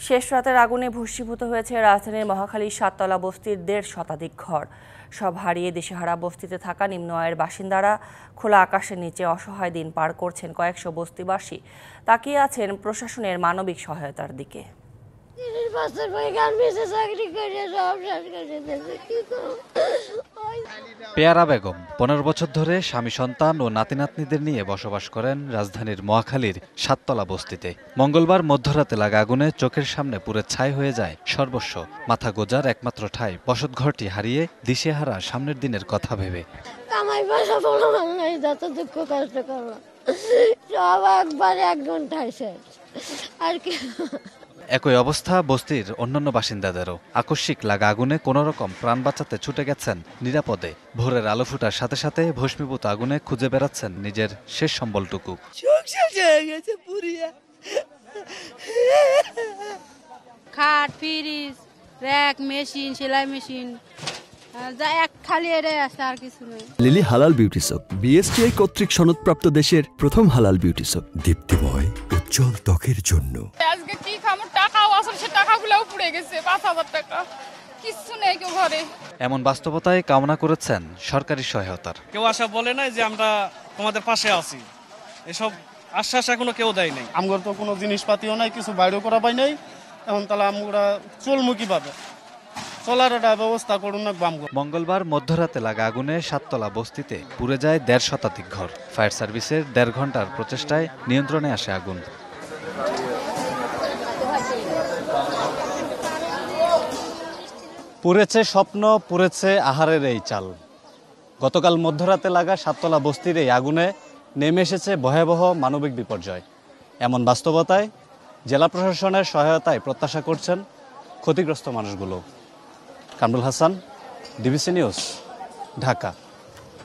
শেষ রাতের আগুনে ভস্মীভূত হয়েছে রাজধানীর মহাখালীর 7তলা বস্তির 1.5 শতাধিক ঘর। সব হারিয়ে দিশেহারা বস্তিতে থাকা নিম্ন আয়ের বাসিন্দারা খোলা আকাশের নিচে অসহায় দিন পার করছেন কয়েকশো বস্তিবাসী। তাকিয়ে আছেন প্রশাসনের মানবিক সহায়তার দিকে। পেয়ারা বেগম 15 বছর ধরে স্বামী সন্তান ও নাতি নাতনিদের নিয়ে বসবাস করেন রাজধানীর মহাখালীর 7তলা বস্তিতে। মঙ্গলবার মধ্যরাতে লাগা আগুনে চোখের সামনে পুড়ে ছাই হয়ে যায় সর্বস্ব। মাথা গোজার একমাত্র ঠাঁই বসতঘরটি হারিয়ে দিশেহারা সামনের দিনের কথা ভেবে। কামাই পয়সা বলো নাই, যত দুঃখ কষ্ট করলাম সব একবারে 1 ঘন্টায় শেষ। আর কি একই অবস্থা বস্তির অন্যান্য বাসিন্দাদেরও। আকস্মিক লাগা আগুনে কোনো রকম প্রাণ বাঁচাতে ছুটে গেছেন নিরাপদে। ভোরের আলো ফোটার সাথে সাথে ভস্মীভূত আগুনে খুঁজে বেড়াচ্ছেন নিজের শেষ সম্বলটুকু। খাট, ফ্রিজ, র‍্যাক, মেশিন, সেলাই মেশিন, যা এক খালি এটাই আছে, আর কিছু নেই। লিলি হালাল বিউটি সোপ, বিএসটিআই কর্তৃক সনদপ্রাপ্ত দেশের প্রথম হালাল বিউটি সোপ। দীপ্তিময় উজ্জ্বল ত্বকের জন্য। আজকে কি খামো, টাকাও আসলে সে টাকাগুলোও পুড়ে গেছে, 5,000 টাকা, কিছু নেই কেউ ঘরে। এমন বাস্তবতায় কামনা করেছেন সরকারি সহায়তার। কেউ আসা বলে নাই যে আমরা তোমাদের পাশে আছি, এসব আশ্বাস এখনো কেউ দেয় নাই। আমগর তো কোনো জিনিসপাতিও নাই, কিছু বাইরেও করা পাই নাই। এখন তাহলে আমরা চলমু কিভাবে? চলার একটা ব্যবস্থা করুন না। মঙ্গলবার মধ্যরাতে লাগা আগুনে 7তলা বস্তিতে পুড়ে যায় 1.5 শতাধিক ঘর। ফায়ার সার্ভিসের 1.5 ঘন্টার প্রচেষ্টায় নিয়ন্ত্রণে আসে আগুন। পুড়েছে স্বপ্ন, পুড়েছে আহারের এই চাল। গতকাল মধ্যরাতে লাগা 7তলা বস্তির এই আগুনে নেমে এসেছে ভয়াবহ মানবিক বিপর্যয়। এমন বাস্তবতায় জেলা প্রশাসনের সহায়তায় প্রত্যাশা করছেন ক্ষতিগ্রস্ত মানুষগুলো। Kamrul Hasan, DBC news, Dhaka.